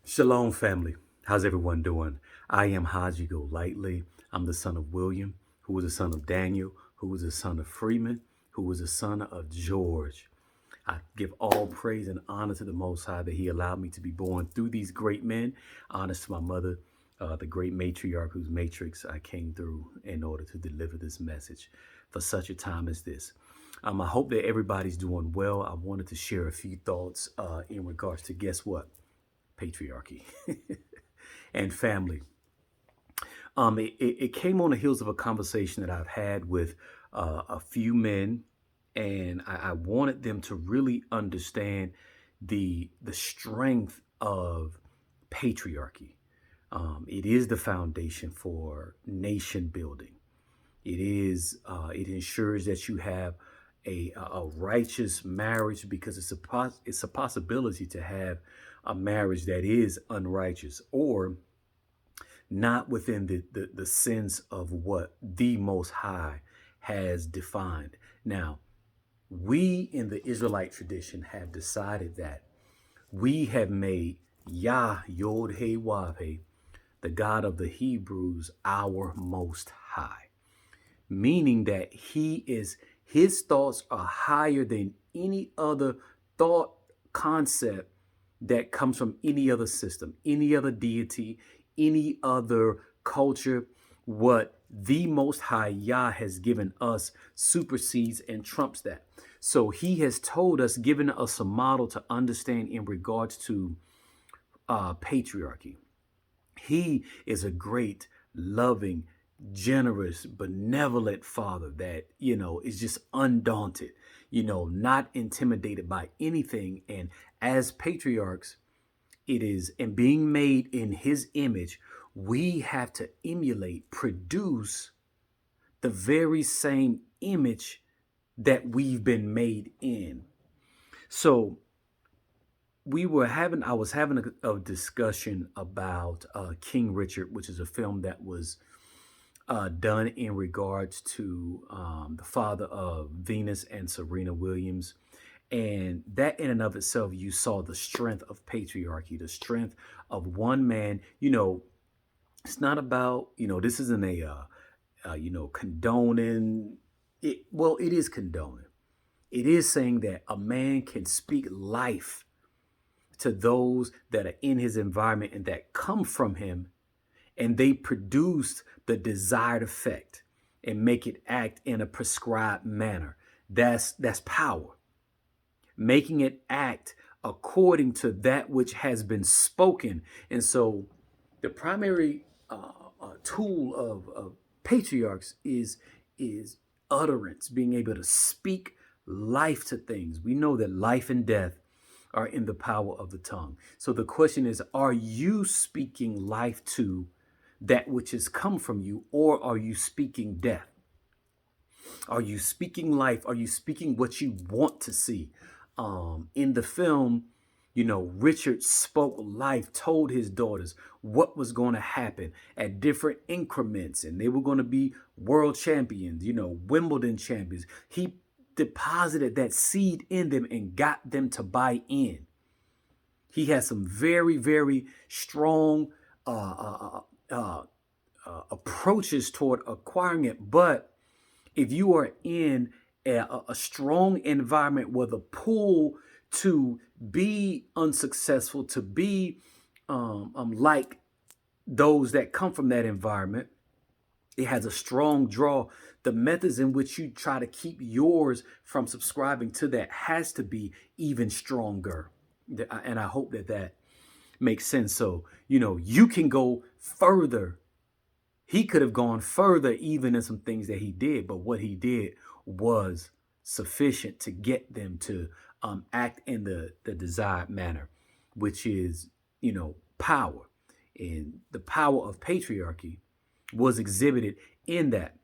Shalom, family. How's everyone doing? I am Haji Golightly. I'm the son of William, who was the son of Daniel, who was the son of Freeman, who was the son of George. I give all praise and honor to the Most High that He allowed me to be born through these great men. Honest to my mother, the great matriarch whose matrix I came through in order to deliver this message for such a time as this. I hope that everybody's doing well. I wanted to share a few thoughts in regards to guess what? Patriarchy and family. It came on the heels of a conversation that I've had with a few men, and I wanted them to really understand the strength of patriarchy. It is the foundation for nation building. It ensures that you have a righteous marriage because it's a possibility to have a marriage that is unrighteous or not within the sense of what the Most High has defined. Now, we in the Israelite tradition have decided that we have made Yah Yod He Wav He, the God of the Hebrews, our Most High, meaning that his thoughts are higher than any other thought concept that comes from any other system, any other deity, any other culture. What the Most High Yah has given us supersedes and trumps that. So he has told us, given us a model to understand in regards to patriarchy. He is a great, loving, generous, benevolent father that, is just undaunted, not intimidated by anything. And as patriarchs, it is, and being made in his image, we have to emulate, produce the very same image that we've been made in. So I was having a discussion about King Richard, which is a film that was done in regards to the father of Venus and Serena Williams. And that in and of itself, you saw the strength of patriarchy, the strength of one man. It's not about, this isn't condoning it. Well, it is condoning. It is saying that a man can speak life to those that are in his environment and that come from him, and they produce the desired effect and make it act in a prescribed manner. That's power. Making it act according to that which has been spoken. And so the primary tool of patriarchs is utterance, being able to speak life to things. We know that life and death are in the power of the tongue. So the question is, are you speaking life to that which has come from you, or are you speaking death? Are you speaking life? Are you speaking what you want to see? In the film, Richard spoke life, told his daughters what was going to happen at different increments, and they were going to be world champions, Wimbledon champions. He deposited that seed in them and got them to buy in. He has some very, very strong approaches toward acquiring it. But if you are in a strong environment where the pull to be unsuccessful, to be like those that come from that environment, it has a strong draw. The methods in which you try to keep yours from subscribing to that has to be even stronger. And I hope that makes sense. So, you can go further. He could have gone further even in some things that he did, but what he did was sufficient to get them to act in the desired manner, which is, power. And the power of patriarchy was exhibited in that.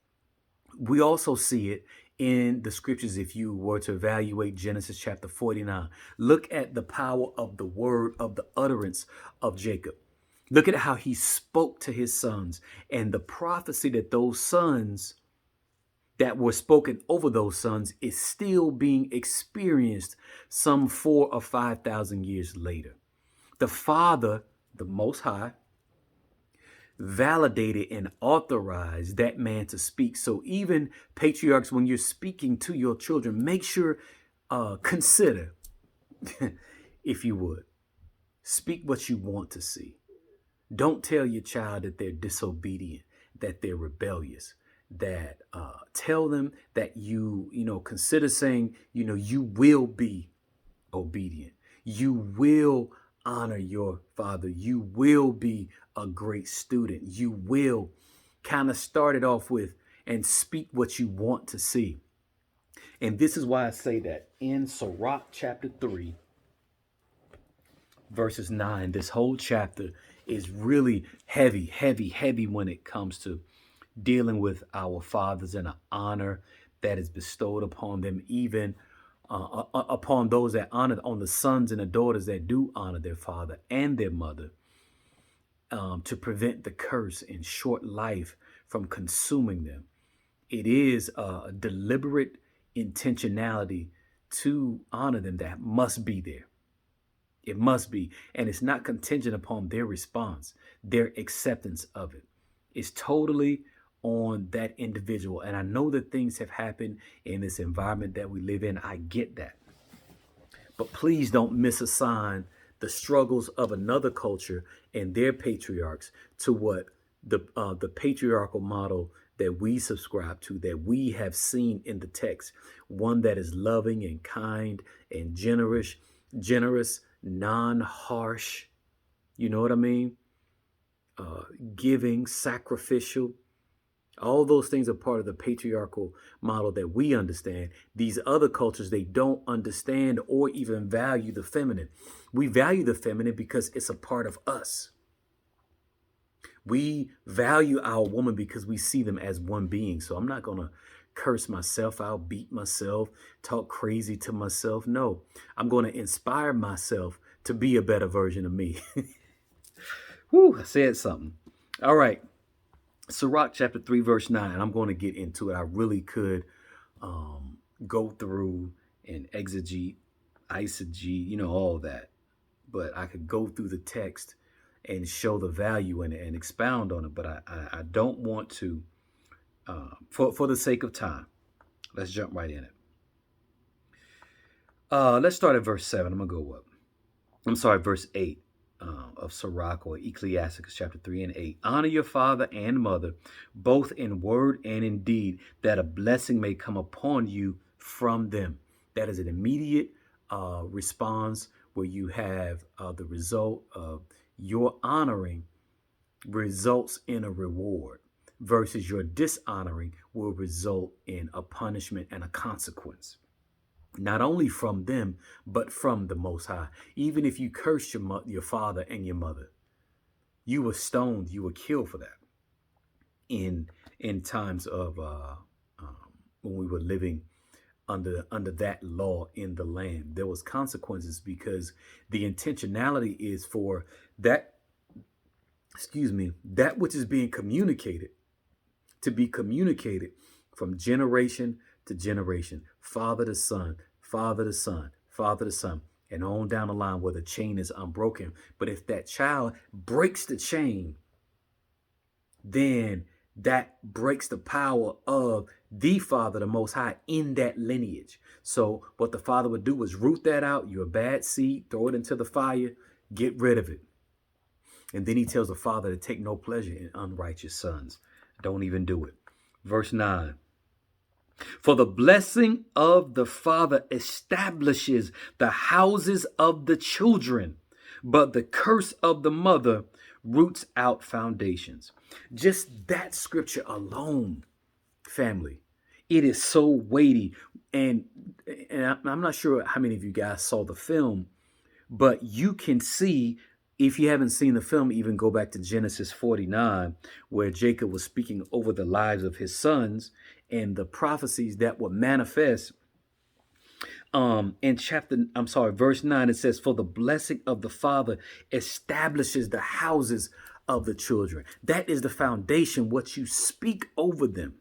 We also see it in the scriptures. If you were to evaluate Genesis chapter 49, look at the power of the word, of the utterance of Jacob. Look at how he spoke to his sons and the prophecy that those sons that were spoken over those sons is still being experienced some 4,000 or 5,000 years later. The father the Most High, validated and authorized that man to speak. So even patriarchs, when you're speaking to your children, make sure, consider, if you would, speak what you want to see. Don't tell your child that they're disobedient, that they're rebellious, that tell them that consider saying, you will be obedient. You will honor your father. You will be a great student. You will kind of start it off with and speak what you want to see. And this is why I say that in Sirach chapter 3, verses 9, this whole chapter is really heavy, heavy, heavy when it comes to dealing with our fathers and an honor that is bestowed upon them, even upon those that honor, on the sons and the daughters that do honor their father and their mother, to prevent the curse and short life from consuming them. It is a deliberate intentionality to honor them that must be there. It must be. And it's not contingent upon their response, their acceptance of it. It's totally on that individual. And I know that things have happened in this environment that we live in. I get that. But please don't misassign the struggles of another culture and their patriarchs to what the patriarchal model that we subscribe to, that we have seen in the text. One that is loving and kind and generous, non-harsh, you know what I mean? Giving, sacrificial. All those things are part of the patriarchal model that we understand. These other cultures, they don't understand or even value the feminine. We value the feminine because it's a part of us. We value our woman because we see them as one being. So I'm not going to curse myself out, beat myself, talk crazy to myself. No, I'm going to inspire myself to be a better version of me. Whew, I said something. All right. Sirach chapter 3, verse 9. I'm going to get into it. I really could go through and eisegete, all that. But I could go through the text and show the value in it and expound on it. But I don't want to, for the sake of time. Let's jump right in it. Let's start at verse 7. I'm going to go up. Verse 8. Of Sirach, or Ecclesiasticus chapter 3 and 8. Honor your father and mother, both in word and in deed, that a blessing may come upon you from them. That is an immediate response where you have the result of your honoring results in a reward, versus your dishonoring will result in a punishment and a consequence. Not only from them, but from the Most High. Even if you cursed your father and your mother, you were stoned, you were killed for that. In times of when we were living under that law in the land, there was consequences, because the intentionality is for that which is being communicated to be communicated from generation to generation, father to son, father to son, father to son, and on down the line where the chain is unbroken. But if that child breaks the chain, then that breaks the power of the Father, the Most High, in that lineage. So what the Father would do is root that out. You're a bad seed, throw it into the fire, get rid of it. And then he tells the Father to take no pleasure in unrighteous sons. Don't even do it. Verse 9. For the blessing of the father establishes the houses of the children, but the curse of the mother roots out foundations. Just that scripture alone, family, it is so weighty. And I'm not sure how many of you guys saw the film, but you can see, if you haven't seen the film, even go back to Genesis 49, where Jacob was speaking over the lives of his sons and the prophecies that would manifest. In verse 9, it says, for the blessing of the father establishes the houses of the children. That is the foundation, what you speak over them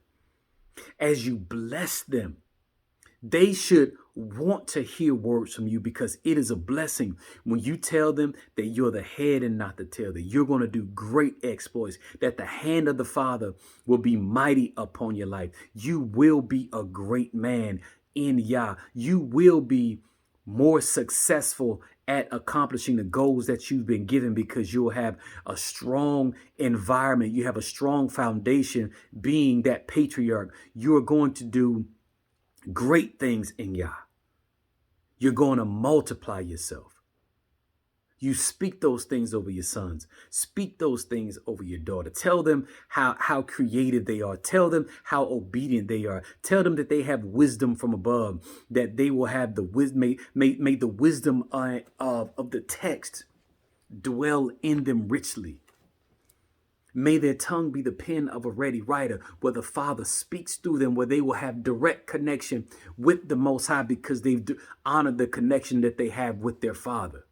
as you bless them. They should want to hear words from you because it is a blessing when you tell them that you're the head and not the tail, that you're going to do great exploits, that the hand of the Father will be mighty upon your life. You will be a great man in Yah. You will be more successful at accomplishing the goals that you've been given because you'll have a strong environment. You have a strong foundation being that patriarch. You are going to do great things in Yah. You're going to multiply yourself. You speak those things over your sons. Speak those things over your daughter. Tell them how creative they are. Tell them how obedient they are. Tell them that they have wisdom from above, that they will have the wisdom. May the wisdom of the text dwell in them richly. May their tongue be the pen of a ready writer, where the Father speaks through them, where they will have direct connection with the Most High because they've honored the connection that they have with their Father.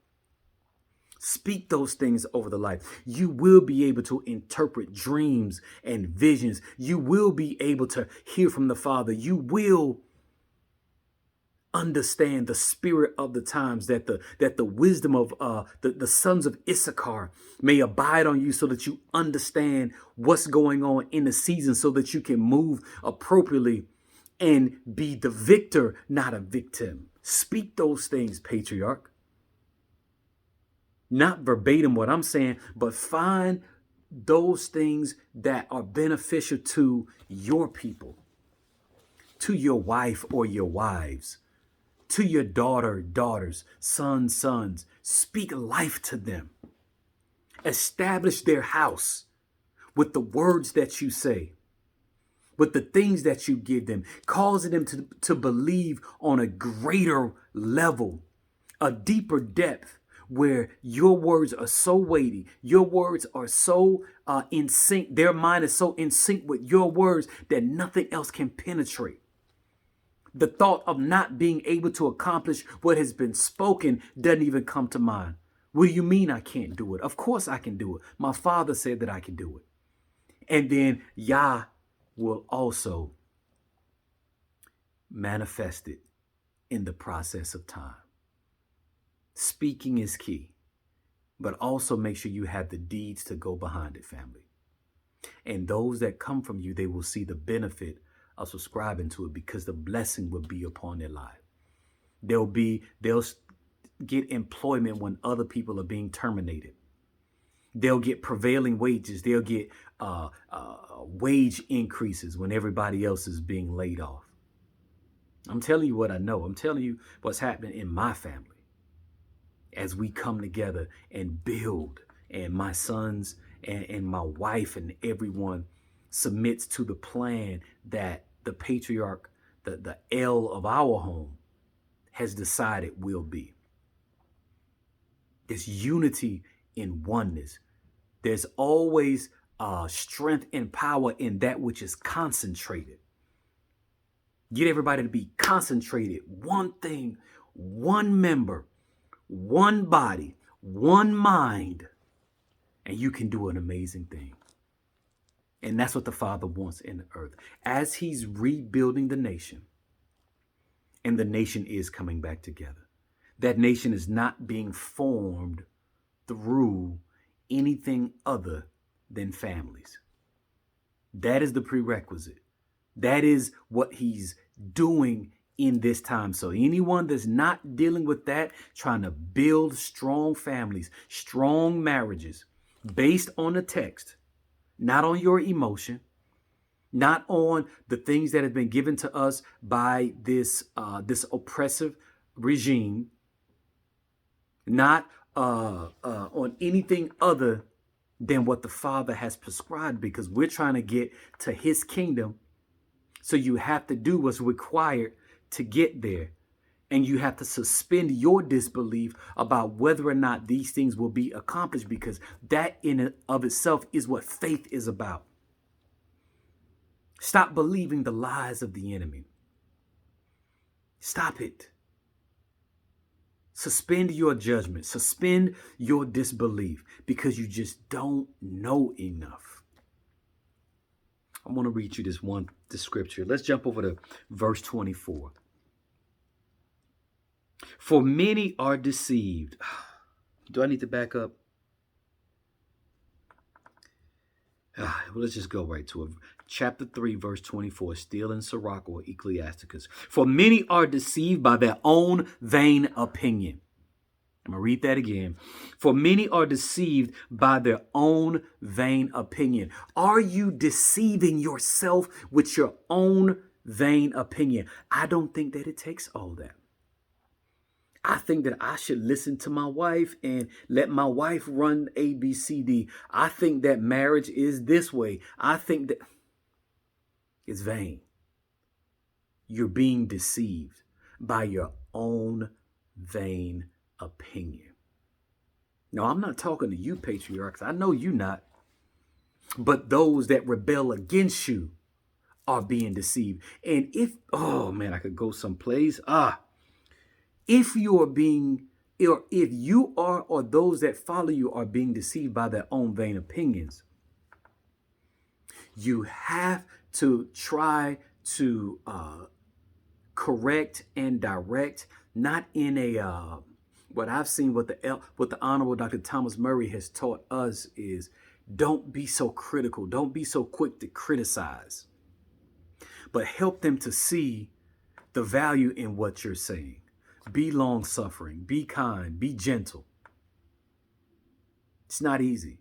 Speak those things over the life. You will be able to interpret dreams and visions. You will be able to hear from the Father. You will understand the spirit of the times, that the wisdom of the sons of Issachar may abide on you, so that you understand what's going on in the season, so that you can move appropriately and be the victor, not a victim. Speak those things, patriarch. Not verbatim what I'm saying, but find those things that are beneficial to your people, to your wife or your wives, to your daughters, sons. Speak life to them. Establish their house with the words that you say, with the things that you give them, causing them to believe on a greater level, a deeper depth, where your words are so weighty, your words are so in sync, their mind is so in sync with your words that nothing else can penetrate. The thought of not being able to accomplish what has been spoken doesn't even come to mind. What do you mean I can't do it? Of course I can do it. My Father said that I can do it. And then Yah will also manifest it in the process of time. Speaking is key, but also make sure you have the deeds to go behind it, family. And those that come from you, they will see the benefit of subscribing to it, because the blessing will be upon their life. They'll get employment when other people are being terminated. They'll get prevailing wages. They'll get wage increases when everybody else is being laid off. I'm telling you what I know. I'm telling you what's happening in my family as we come together and build, and my sons and my wife and everyone submits to the plan that the patriarch, the L of our home, has decided will be. There's unity in oneness. There's always strength and power in that which is concentrated. Get everybody to be concentrated. One thing, one member, one body, one mind, and you can do an amazing thing. And that's what the Father wants in the earth. As he's rebuilding the nation, and the nation is coming back together, that nation is not being formed through anything other than families. That is the prerequisite. That is what he's doing in this time. So anyone that's not dealing with that, trying to build strong families, strong marriages based on the text, not on your emotion, not on the things that have been given to us by this oppressive regime, not on anything other than what the Father has prescribed, because we're trying to get to his kingdom. So you have to do what's required to get there. And you have to suspend your disbelief about whether or not these things will be accomplished, because that in and of itself is what faith is about. Stop believing the lies of the enemy. Stop it. Suspend your judgment. Suspend your disbelief, because you just don't know enough. I want to read you this scripture. Let's jump over to verse 24. For many are deceived. Do I need to back up? Well, let's just go right to it. Chapter 3, verse 24, still in Sirach or Ecclesiasticus. For many are deceived by their own vain opinion. I'm going to read that again. For many are deceived by their own vain opinion. Are you deceiving yourself with your own vain opinion? I don't think that it takes all that. I think that I should listen to my wife and let my wife run A, B, C, D. I think that marriage is this way. I think that it's vain. You're being deceived by your own vain opinion. No, I'm not talking to you, patriarchs. I know you not. But those that rebel against you are being deceived. And if, oh man, I could go someplace. If you are being, or if you are, or those that follow you are being deceived by their own vain opinions, you have to try to correct and direct, not in a, what I've seen, what the Honorable Dr. Thomas Murray has taught us is don't be so critical. Don't be so quick to criticize, but help them to see the value in what you're saying. Be long suffering, be kind, be gentle. It's not easy.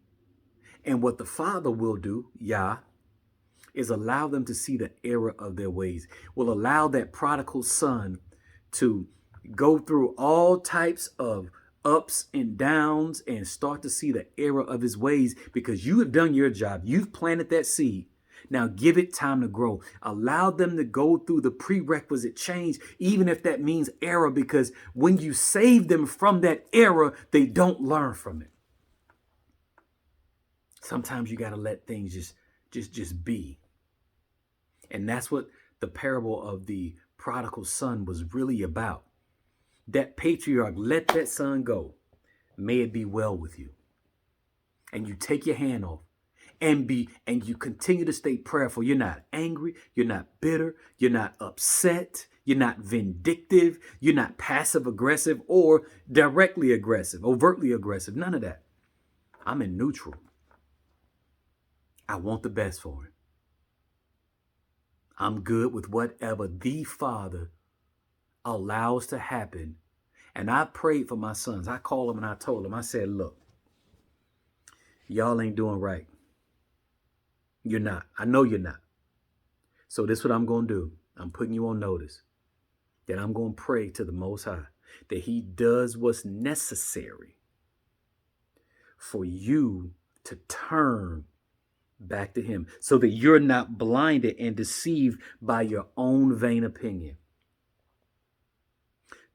And what the Father will do, Yah, is allow them to see the error of their ways, will allow that prodigal son to go through all types of ups and downs and start to see the error of his ways because you have done your job. You've planted that seed. Now give it time to grow. Allow them to go through the prerequisite change, even if that means error, because when you save them from that error, they don't learn from it. Sometimes you got to let things just be. And that's what the parable of the prodigal son was really about. That patriarch let that son go. May it be well with you. And you take your hand off. And you continue to stay prayerful. You're not angry. You're not bitter. You're not upset. You're not vindictive. You're not passive aggressive or directly aggressive, overtly aggressive. None of that. I'm in neutral. I want the best for him. I'm good with whatever the Father allows to happen. And I prayed for my sons. I called them and I told them, I said, look, y'all ain't doing right. You're not. I know you're not. So this is what I'm going to do. I'm putting you on notice that I'm going to pray to the Most High that he does what's necessary for you to turn back to him so that you're not blinded and deceived by your own vain opinion.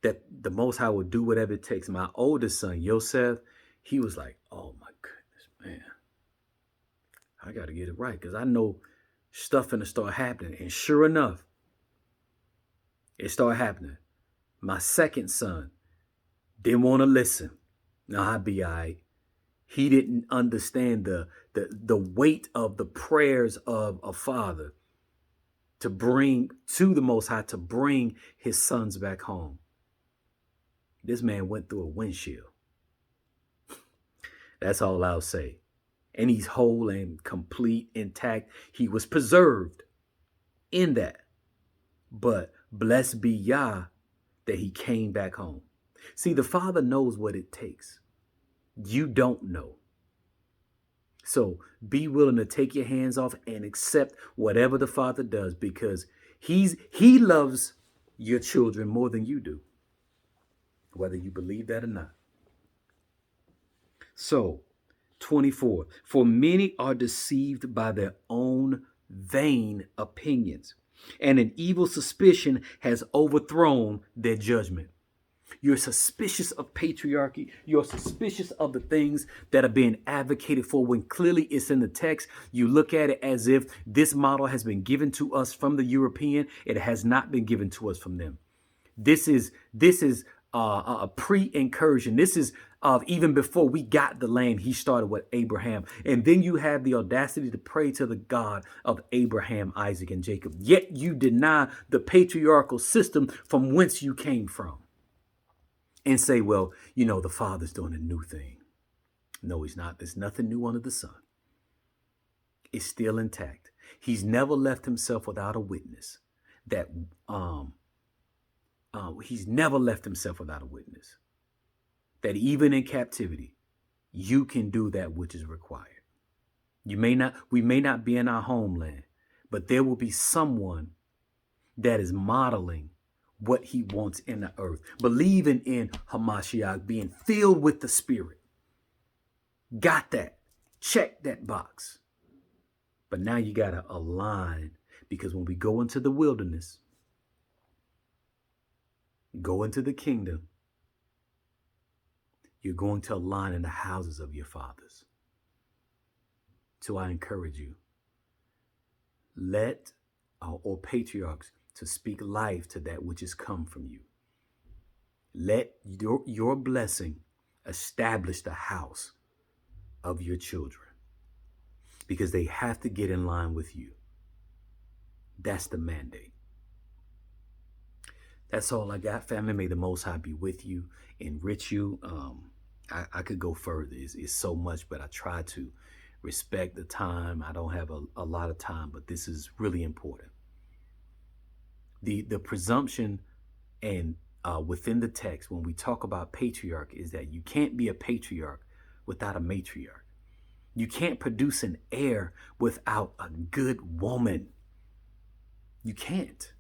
That the Most High will do whatever it takes. My oldest son, Yosef, he was like, oh my goodness, man. I got to get it right because I know stuff finna start happening. And sure enough, it started happening. My second son didn't want to listen. Now, I'll be all right. He didn't understand the weight of the prayers of a father to bring to the Most High, to bring his sons back home. This man went through a windshield. That's all I'll say. And he's whole and complete, intact. He was preserved in that. But blessed be Yah that he came back home. See, the Father knows what it takes. You don't know. So be willing to take your hands off and accept whatever the Father does because he loves your children more than you do, whether you believe that or not. So, 24, for many are deceived by their own vain opinions, and an evil suspicion has overthrown their judgment. You're suspicious of patriarchy. You're suspicious of the things that are being advocated for when clearly it's in the text. You look at it as if this model has been given to us from the European. It has not been given to us from them. This is a pre-incursion. This is even before we got the land, he started with Abraham. And then you have the audacity to pray to the God of Abraham, Isaac, and Jacob. Yet you deny the patriarchal system from whence you came from. and say, well, the Father's doing a new thing. No, he's not. There's nothing new under the sun. It's still intact. He's never left himself without a witness. He's never left himself without a witness. That even in captivity, you can do that which is required. We may not be in our homeland, but there will be someone that is modeling what he wants in the earth, believing in Hamashiach, being filled with the Spirit. Got that. Check that box. But now you got to align, because when we go into the wilderness, go into the kingdom, you're going to align in the houses of your fathers. So I encourage you, let or patriarchs to speak life to that which has come from you. Let your blessing establish the house of your children, because they have to get in line with you. That's the mandate. That's all I got, family. May the Most High be with you, enrich you. I could go further. It's so much, but I try to respect the time. I don't have a lot of time, but this is really important. The presumption and within the text, when we talk about patriarch, is that you can't be a patriarch without a matriarch. You can't produce an heir without a good woman. You can't.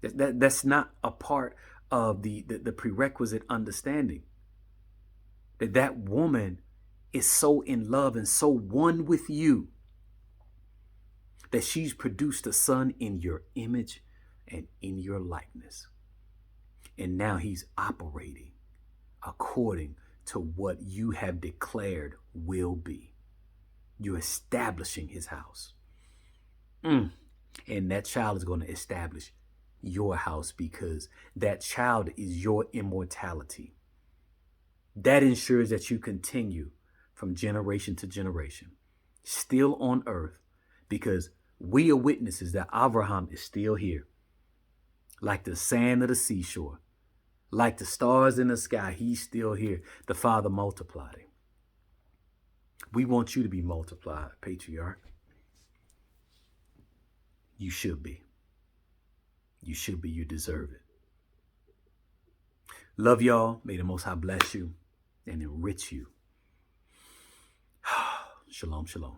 That's not a part of the prerequisite understanding. That woman is so in love and so one with you that she's produced a son in your image and in your likeness. And now he's operating according to what you have declared will be. You're establishing his house. And that child is going to establish your house, because that child is your immortality. That ensures that you continue from generation to generation, still on earth, because we are witnesses that Abraham is still here. Like the sand of the seashore, like the stars in the sky, he's still here. The Father multiplied him. We want you to be multiplied, patriarch. You should be. You should be. You deserve it. Love y'all. May the Most High bless you and enrich you. Shalom, shalom.